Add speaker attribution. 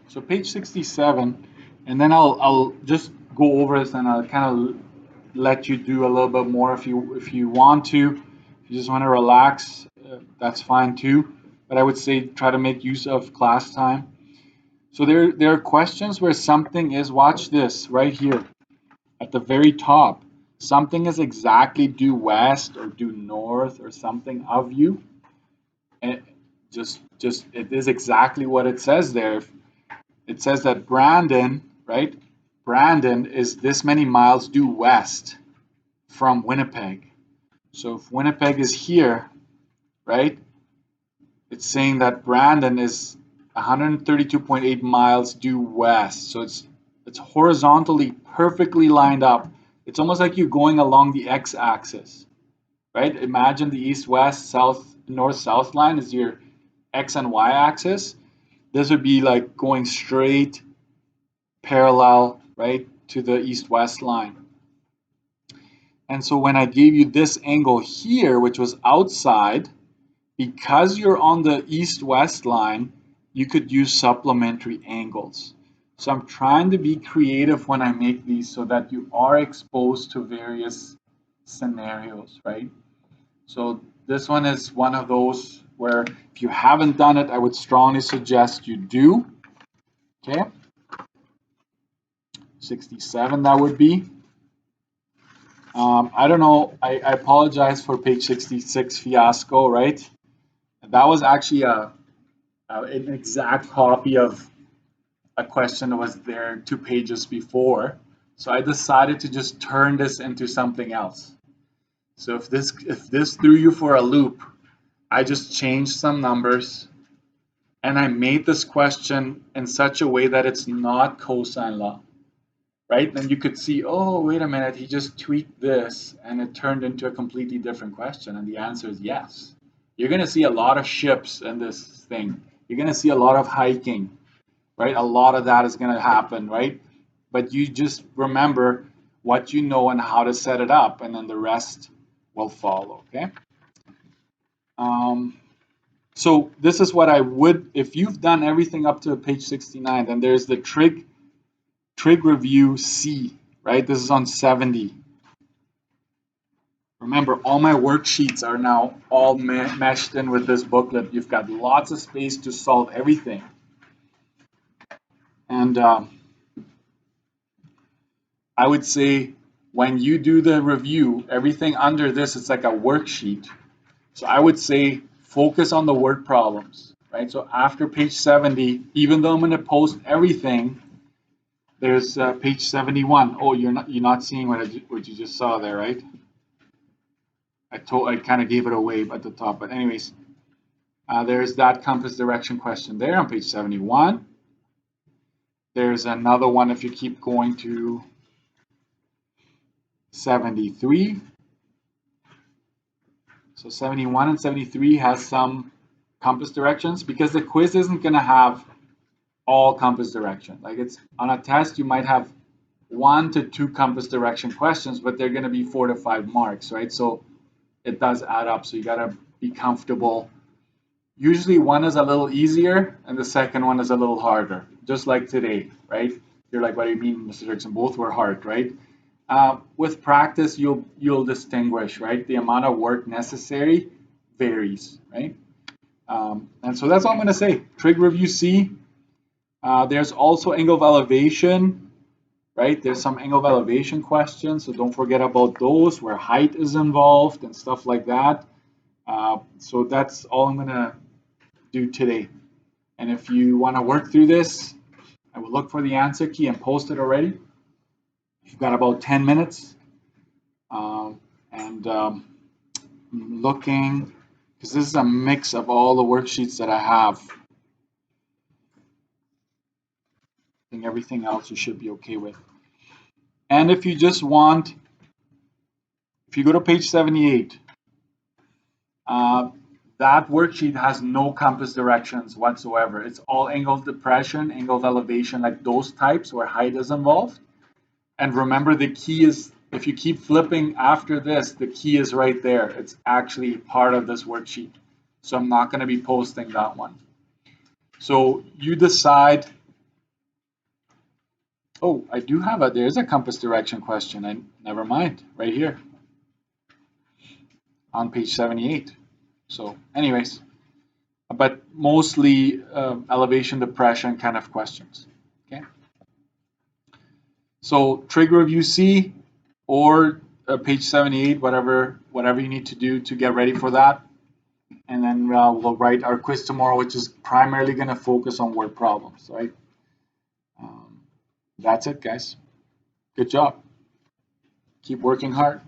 Speaker 1: So page 67, and then I'll just go over this and I'll kind of let you do a little bit more if you want to. If you just want to relax, that's fine too. But I would say try to make use of class time. So there are questions where something is, watch this right here at the very top. Something is exactly due west or due north or something of you. And just it is exactly what it says there. It says that Brandon, right? Brandon is this many miles due west from Winnipeg. So if Winnipeg is here, right? It's saying that Brandon is 132.8 miles due west. So it's horizontally perfectly lined up. It's almost like you're going along the x-axis, right? Imagine the east-west, south, north-south line is your x and y axis. This would be like going straight parallel, right, to the east-west line. And so when I gave you this angle here, which was outside, because you're on the east-west line, you could use supplementary angles. So I'm trying to be creative when I make these so that you are exposed to various scenarios, right? So this one is one of those where if you haven't done it, I would strongly suggest you do. Okay. 67, that would be. I don't know. I apologize for page 66 fiasco, right? That was actually an exact copy of a question that was there 2 pages before. So I decided to just turn this into something else. So if this threw you for a loop, I just changed some numbers and I made this question in such a way that it's not cosine law, right? Then you could see, oh, wait a minute, he just tweaked this and it turned into a completely different question. And the answer is yes. You're going to see a lot of ships in this thing. You're going to see a lot of hiking, right? A lot of that is going to happen, right? But you just remember what you know and how to set it up, and then the rest will follow, okay? So this is what I would, if you've done everything up to page 69, then there's the trig review C, right? This is on 70. Remember, all my worksheets are now all meshed in with this booklet. You've got lots of space to solve everything. And I would say when you do the review, everything under this, it's like a worksheet. So I would say focus on the word problems, right? So after page 70, even though I'm going to post everything, there's page 71. Oh, you're not seeing what you just saw there, right? I kind of gave it away at the top, but anyways, there's that compass direction question there on page 71. There's another one if you keep going to 73. So 71 and 73 has some compass directions because the quiz isn't going to have all compass direction. Like it's on a test, you might have 1 to 2 compass direction questions, but they're going to be 4 to 5 marks, right? So it does add up. So you got to be comfortable. Usually one is a little easier and the second one is a little harder, just like today, right? You're like, what do you mean, Mr. Dirksen? Both were hard, right? With practice, you'll distinguish, right? The amount of work necessary varies, right? And so that's all I'm going to say. Trig review C. There's also angle of elevation, right? There's some angle of elevation questions, so don't forget about those where height is involved and stuff like that. So that's all I'm going to do today. And if you want to work through this, I will look for the answer key and post it already. You've got about 10 minutes. I'm looking, because this is a mix of all the worksheets that I have. I think everything else you should be okay with. And if you just want, if you go to page 78, that worksheet has no compass directions whatsoever. It's all angle of depression, angle of elevation, like those types where height is involved. And remember, the key is, if you keep flipping after this, the key is right there. It's actually part of this worksheet. So I'm not going to be posting that one. So you decide Oh, I do have there's a compass direction question. Never mind, right here on page 78. So anyways, but mostly elevation, depression kind of questions. Okay. So trig review C or page 78, whatever you need to do to get ready for that. And then we'll write our quiz tomorrow, which is primarily going to focus on word problems, right? Um, that's it, guys. Good job. Keep working hard.